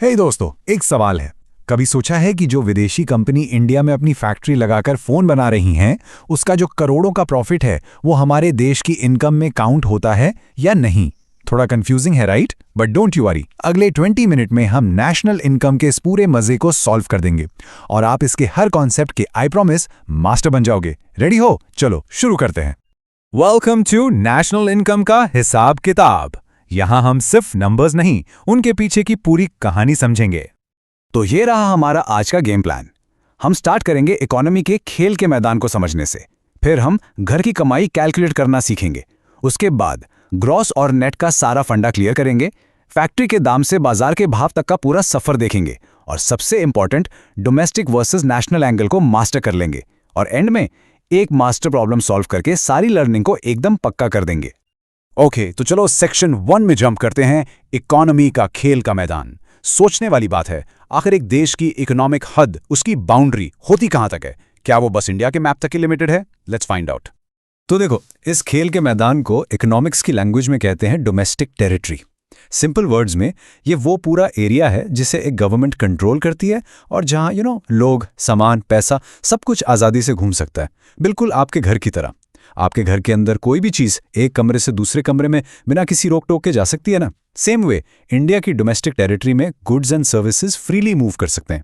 हे दोस्तों, एक सवाल है। कभी सोचा है कि जो विदेशी कंपनी इंडिया में अपनी फैक्ट्री लगाकर फोन बना रही हैं, उसका जो करोड़ों का प्रॉफिट है वो हमारे देश की इनकम में काउंट होता है या नहीं? थोड़ा कंफ्यूजिंग है, right? But don't you worry, अगले 20 मिनट में हम नेशनल इनकम के इस पूरे मजे को सॉल्व कर देंगे और आप इसके हर कॉन्सेप्ट के आई प्रॉमिस मास्टर बन जाओगे। रेडी हो? चलो शुरू करते हैं। वेलकम टू नेशनल इनकम का हिसाब किताब। यहां हम सिर्फ नंबर्स नहीं, उनके पीछे की पूरी कहानी समझेंगे। तो ये रहा हमारा आज का गेम प्लान। हम स्टार्ट करेंगे इकोनॉमी के खेल के मैदान को समझने से। फिर हम घर की कमाई कैलकुलेट करना सीखेंगे। उसके बाद ग्रॉस और नेट का सारा फंडा क्लियर करेंगे। फैक्ट्री के दाम से बाजार के भाव तक का पूरा सफर देखेंगे और सबसे important domestic versus national angle को मास्टर कर लेंगे। और एंड में एक मास्टर प्रॉब्लम सॉल्व करके सारी लर्निंग को एकदम पक्का कर देंगे। ओके, तो चलो सेक्शन 1 में जंप करते हैं। इकोनॉमी का खेल का मैदान। सोचने वाली बात है, आखिर एक देश की इकोनॉमिक हद, उसकी बाउंड्री होती कहां तक है? क्या वो बस इंडिया के मैप तक ही लिमिटेड है? Let's find out. तो देखो, इस खेल के मैदान को इकोनॉमिक्स की लैंग्वेज में कहते हैं डोमेस्टिक टेरिटरी। सिंपल वर्ड्स में ये वो पूरा एरिया है जिसे एक गवर्नमेंट कंट्रोल करती है और जहां लोग, सामान, पैसा सब कुछ आज़ादी से घूम सकता है, बिल्कुल आपके घर की तरह। आपके घर के अंदर कोई भी चीज एक कमरे से दूसरे कमरे में बिना किसी रोक टोक के जा सकती है ना। सेम वे इंडिया की डोमेस्टिक टेरिटरी में goods and services freely move कर सकते हैं।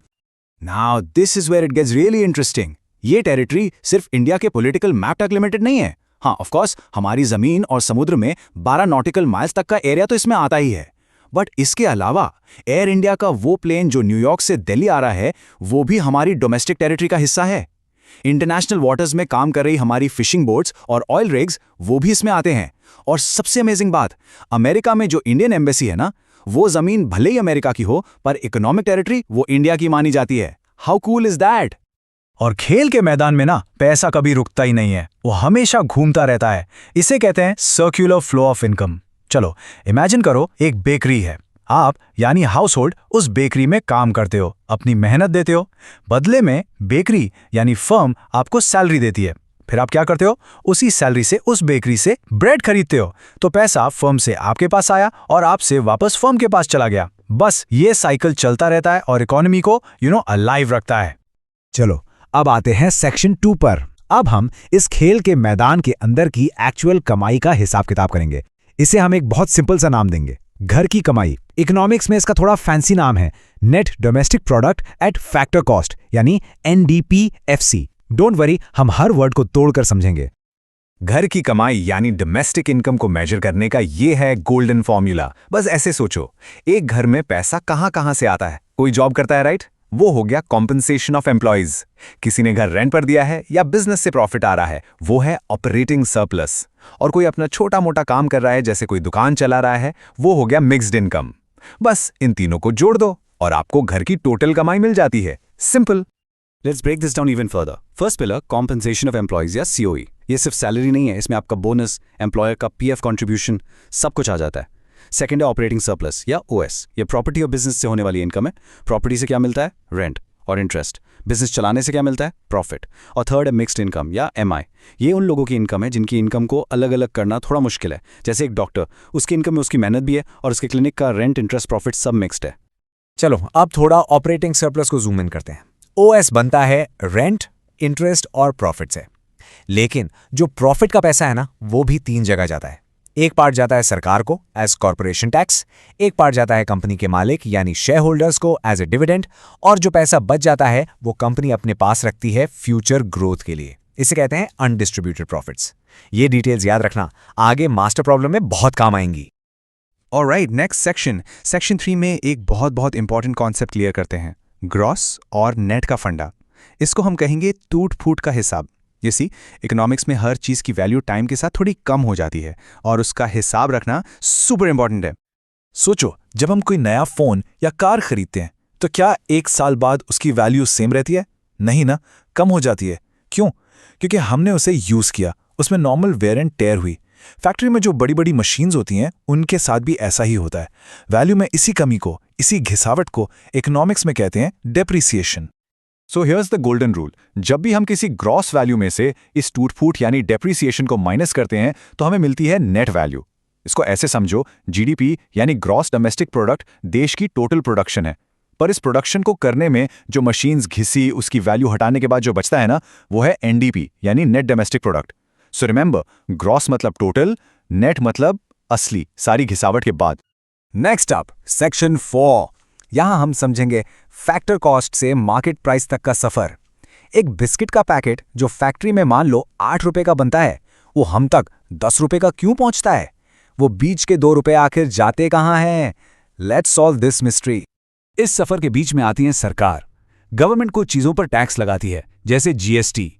Now this is where it gets really interesting. ये टेरिटरी सिर्फ इंडिया के पॉलिटिकल मैप तक लिमिटेड नहीं है। हाँ, ऑफ कोर्स हमारी जमीन और समुद्र में 12 नॉटिकल माइल्स तक का एरिया तो इसमें आता ही है। बट इसके अलावा एयर इंडिया का वो प्लेन जो न्यूयॉर्क से दिल्ली आ रहा है, वो भी हमारी डोमेस्टिक टेरिटरी का हिस्सा है। इंटरनेशनल वाटर्स में काम कर रही हमारी फिशिंग बोट्स और ऑयल रिग्स, वो भी इसमें आते हैं। और सबसे अमेजिंग बात, अमेरिका में जो इंडियन एम्बेसी है ना, वो जमीन भले ही अमेरिका की हो, पर इकोनॉमिक टेरिटरी वो इंडिया की मानी जाती है। How cool is that? और खेल के मैदान में ना पैसा कभी रुकता ही नहीं है, वो हमेशा घूमता रहता है। इसे कहते हैं सर्कुलर फ्लो ऑफ इनकम। चलो इमेजिन करो, एक बेकरी है। आप यानी हाउस होल्ड उस बेकरी में काम करते हो, अपनी मेहनत देते हो। बदले में बेकरी यानी फर्म आपको सैलरी देती है। फिर आप क्या करते हो? उसी सैलरी से उस बेकरी से ब्रेड खरीदते हो। तो पैसा फर्म से आपके पास आया और आपसे वापस फर्म के पास चला गया। बस ये साइकिल चलता रहता है और इकोनॉमी को अलाइव रखता है। चलो अब आते हैं सेक्शन 2 पर। अब हम इस खेल के मैदान के अंदर की एक्चुअल कमाई का हिसाब किताब करेंगे। इसे हम एक बहुत सिंपल सा नाम देंगे, घर की कमाई। इकोनॉमिक्स में इसका थोड़ा फैंसी नाम है net domestic product at factor cost, यानी NDPFC। डोंट वरी, हम हर वर्ड को तोड़कर समझेंगे। घर की कमाई यानी डोमेस्टिक इनकम को मेजर करने का ये है गोल्डन फॉर्मूला। बस ऐसे सोचो, एक घर में पैसा कहां से आता है? कोई जॉब करता है, राइट? वो हो गया कॉम्पनसेशन ऑफ एम्प्लॉयज। किसी ने घर रेंट पर दिया है या बिजनेस से प्रॉफिट आ रहा है, वो है ऑपरेटिंग सरप्लस। और कोई अपना छोटा मोटा काम कर रहा है, जैसे कोई दुकान चला रहा है, वो हो गया मिक्स्ड इनकम। बस इन तीनों को जोड़ दो और आपको घर की टोटल कमाई मिल जाती है। Simple. Let's break this down even further. First pillar, compensation of employees या COE। ये सिर्फ सैलरी नहीं है, इसमें आपका बोनस, एम्प्लॉयर का PF कंट्रीब्यूशन, सब कुछ आ जाता है। सेकंड है ऑपरेटिंग सरप्लस या OS। ये प्रॉपर्टी और बिजनेस से होने वाली इनकम है। प्रॉपर्टी से क्या मिलता है? रेंट और इंटरेस्ट। बिजनेस चलाने से क्या मिलता है? प्रॉफिट। और थर्ड है मिक्स्ड इनकम या MI। ये उन लोगों की इनकम है जिनकी इनकम को अलग अलग करना थोड़ा मुश्किल है। जैसे एक डॉक्टर, उसकी इनकम में उसकी मेहनत भी है और उसके क्लिनिक का रेंट, इंटरेस्ट, प्रॉफिट सब मिक्स्ड है। चलो अब थोड़ा ऑपरेटिंग सरप्लस को जूम इन करते हैं। OS बनता है रेंट, इंटरेस्ट और प्रॉफिट से। लेकिन जो प्रॉफिट का पैसा है ना, वो भी 3 जगह जाता है। एक पार्ट जाता है सरकार को एज कॉर्पोरेशन टैक्स, एक पार्ट जाता है कंपनी के मालिक यानी शेयर होल्डर्स को एज ए डिविडेंड, और जो पैसा बच जाता है वो कंपनी अपने पास रखती है फ्यूचर ग्रोथ के लिए। इसे कहते हैं अनडिस्ट्रीब्यूटेड प्रॉफिट्स। ये डिटेल्स याद रखना, आगे मास्टर प्रॉब्लम में बहुत काम आएंगी। ऑलराइट, नेक्स्ट सेक्शन 3 में एक बहुत इंपॉर्टेंट कॉन्सेप्ट क्लियर करते हैं, ग्रॉस और नेट का फंडा। इसको हम कहेंगे टूट फूट का हिसाब। इकोनॉमिक्स में हर चीज की वैल्यू टाइम के साथ थोड़ी कम हो जाती है और उसका हिसाब रखना सुपर इंपॉर्टेंट है। सोचो, जब हम कोई नया फोन या कार खरीदते हैं तो क्या 1 साल बाद उसकी वैल्यू सेम रहती है? नहीं ना, कम हो जाती है। क्यों? क्योंकि हमने उसे यूज किया, उसमें नॉर्मल वेयर एंड टेयर हुई। फैक्ट्री में जो बड़ी बड़ी मशीन्स होती हैं, उनके साथ भी ऐसा ही होता है। वैल्यू में इसी कमी को, इसी घिसावट को इकोनॉमिक्स में कहते हैं depreciation. So here's the golden rule. जब भी हम किसी ग्रॉस वैल्यू में से इस टूट फूट यानी डेप्रिसिएशन को माइनस करते हैं तो हमें मिलती है नेट वैल्यू। इसको ऐसे समझो, GDP यानी ग्रॉस डोमेस्टिक प्रोडक्ट देश की टोटल प्रोडक्शन है, पर इस प्रोडक्शन को करने में जो मशीन्स घिसी उसकी वैल्यू हटाने के बाद जो बचता है ना, वो है एनडीपी यानी net domestic product. So remember, gross मतलब टोटल, नेट मतलब असली, सारी घिसावट के बाद। Next up section 4। यहां हम समझेंगे फैक्टर कॉस्ट से मार्केट प्राइस तक का सफर। एक बिस्किट का पैकेट जो फैक्ट्री में मान लो 8 रुपए का बनता है, वो हम तक 10 रुपए का क्यों पहुंचता है? वो बीच के 2 रुपए आखिर जाते कहां हैं? Let's solve this mystery. इस सफर के बीच में आती है सरकार। गवर्नमेंट को चीजों पर टैक्स लगाती है, जैसे जीएसटी।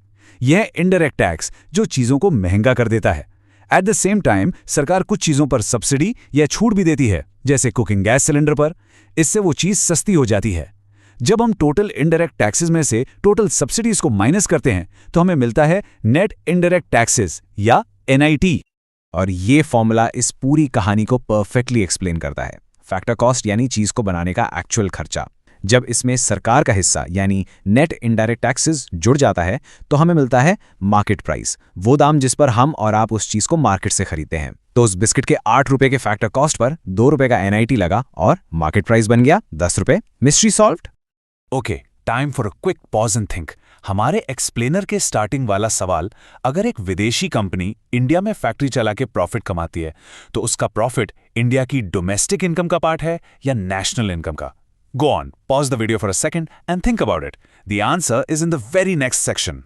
यह है इनडायरेक्ट टैक्स जो चीजों को महंगा कर देता है। एट द सेम टाइम सरकार कुछ चीजों पर सब्सिडी या छूट भी देती है, जैसे कुकिंग गैस सिलेंडर पर। इससे वो चीज सस्ती हो जाती है। जब हम टोटल इनडायरेक्ट टैक्सेस में से टोटल सब्सिडीज को माइनस करते हैं तो हमें मिलता है नेट इनडायरेक्ट टैक्सेस या एनआईटी। और ये फॉर्मूला इस पूरी कहानी को परफेक्टली एक्सप्लेन करता है। फैक्टर कॉस्ट यानी चीज को बनाने का एक्चुअल खर्चा। जब इसमें सरकार का हिस्सा यानी नेट इनडायरेक्ट टैक्सेस जुड़ जाता है तो हमें मिलता है मार्केट प्राइस, वो दाम जिस पर हम और आप उस चीज को मार्केट से खरीदते हैं। तो उस बिस्किट के 8 रुपए के फैक्टर कॉस्ट पर 2 रुपए का एनआईटी लगा और मार्केट प्राइस बन गया 10 रुपए। Mystery solved. Okay, time for a quick pause and think. हमारे एक्सप्लेनर के स्टार्टिंग वाला सवाल, अगर एक विदेशी कंपनी इंडिया में फैक्ट्री चला के प्रॉफिट कमाती है तो उसका प्रॉफिट इंडिया की डोमेस्टिक इनकम का पार्ट है या नेशनल इनकम का? Go on, pause the video for a second and think about it. The answer is in the very next section.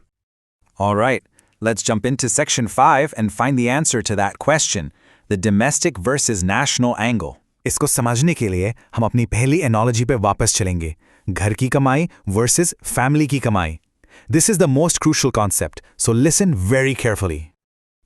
Alright, let's jump into section 5 and find the answer to that question, the domestic versus national angle. इसको समझने के लिए हम अपनी पहली analogy पे वापस चलेंगे, घर की कमाई versus फैमिली की कमाई। This is the most crucial concept, so listen very carefully.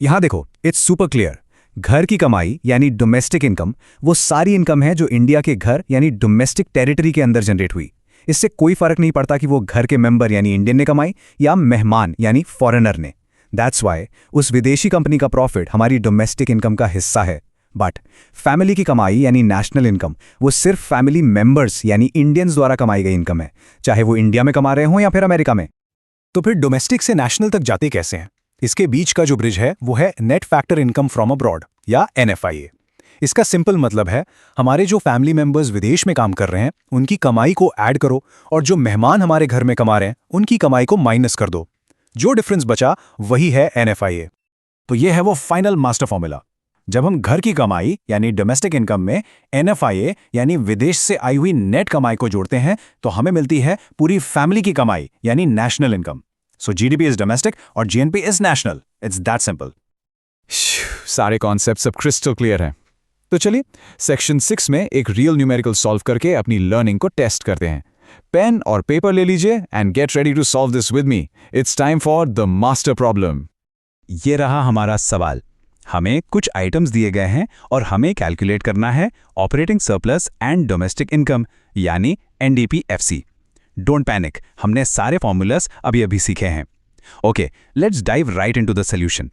यहाँ देखो, it's super clear. घर की कमाई यानी डोमेस्टिक इनकम वो सारी इनकम है जो इंडिया के घर यानी डोमेस्टिक टेरिटरी के अंदर जनरेट हुई। इससे कोई फर्क नहीं पड़ता कि वो घर के मेंबर यानी इंडियन ने कमाई या मेहमान यानी फॉरेनर ने। दैट्स वाई उस विदेशी कंपनी का प्रॉफिट हमारी डोमेस्टिक इनकम का हिस्सा है। बट फैमिली की कमाई यानी नेशनल इनकम वो सिर्फ फैमिली मेंबर्स यानी इंडियंस द्वारा कमाई गई इनकम है, चाहे वो इंडिया में कमा रहे हों या फिर अमेरिका में। तो फिर डोमेस्टिक से नेशनल तक जाते कैसे हैं? इसके बीच का जो ब्रिज है वो है net factor income from abroad या एनएफआईए। इसका सिंपल मतलब है हमारे जो फैमिली मेंबर्स विदेश में काम कर रहे हैं उनकी कमाई को ऐड करो और जो मेहमान हमारे घर में कमा रहे हैं उनकी कमाई को माइनस कर दो। जो डिफरेंस बचा वही है एनएफआईए। तो ये है वो फाइनल मास्टर फॉर्मूला। जब हम घर की कमाई यानी डोमेस्टिक इनकम में एनएफआईए यानी विदेश से आई हुई नेट कमाई को जोड़ते हैं तो हमें मिलती है पूरी फैमिली की कमाई यानी national income. So GDP is domestic और GNP is national. It's that simple. सारे कॉन्सेप्ट सब क्रिस्टल क्लियर हैं। तो चलिए सेक्शन 6 में एक रियल न्यूमेरिकल सॉल्व करके अपनी लर्निंग को टेस्ट करते हैं। पेन और पेपर ले लीजिए and get ready to solve this with me. It's time for the master problem. ये रहा हमारा सवाल। हमें कुछ आइटम्स दिए गए हैं और हमें कैलकुलेट करना है operating surplus and domestic income यानी एनडीपी-एफसी। डोंट पैनिक, हमने सारे फॉर्मूलास अभी सीखे हैं। Okay, let's dive right into the solution.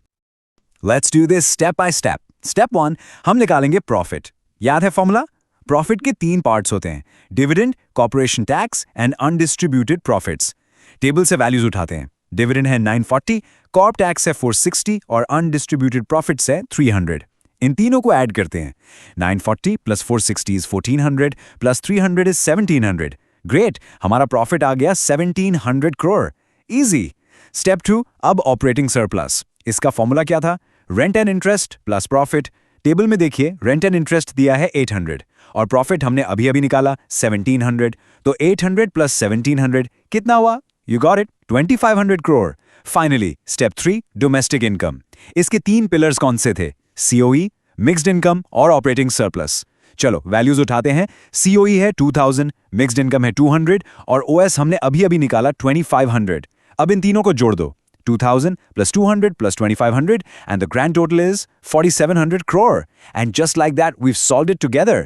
Let's do this step by step. Step 1, हम निकालेंगे प्रॉफिट। याद है फॉर्मूला? प्रॉफिट के 3 पार्ट्स होते हैं, dividend, corporation tax and undistributed profits. Table से वैल्यूज उठाते हैं। डिविडेंड है 940, कॉर्प टैक्स है 460 और अनडिस्ट्रीब्यूटेड प्रॉफिट्स है 300। इन तीनों को ऐड करते हैं। 940 plus 460 is 1400 plus 300 is 1700। Great, हमारा प्रॉफिट आ गया 1700 करोड़। इजी। स्टेप 2, अब ऑपरेटिंग सरप्लस। इसका फॉर्मूला क्या था? Rent and interest plus profit. Table में देखिए, रेंट एंड इंटरेस्ट दिया है 800 और प्रॉफिट हमने अभी निकाला 1700। तो 800 प्लस 1700 कितना हुआ? You got it, 2500 crore. Finally step 3, domestic income. इसके 3 पिलर्स कौन से थे? सीओई, मिक्स्ड इनकम और ऑपरेटिंग सरप्लस। चलो वैल्यूज उठाते हैं। सीओई है 2000, मिक्स्ड इनकम है 200 और ओएस हमने अभी निकाला 2500। अब इन तीनों को जोड़ दो, 2000 plus 200 plus 2500 and the grand total is 4700 crore. And just like that we've solved it together.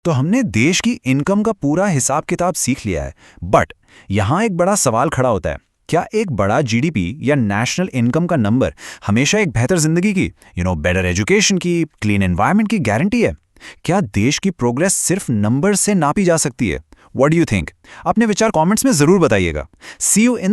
तो हमने देश की इनकम का पूरा हिसाब किताब सीख लिया है, बट यहां एक बड़ा सवाल खड़ा होता है। क्या एक बड़ा जीडीपी या नेशनल इनकम का नंबर हमेशा एक बेहतर जिंदगी की, बेटर एजुकेशन की, क्लीन एनवायरनमेंट की गारंटी है? क्या देश की प्रोग्रेस सिर्फ नंबर से नापी जा सकती है? What do you think? अपने विचार कमेंट्स में जरूर बताइएगा। सी यू इन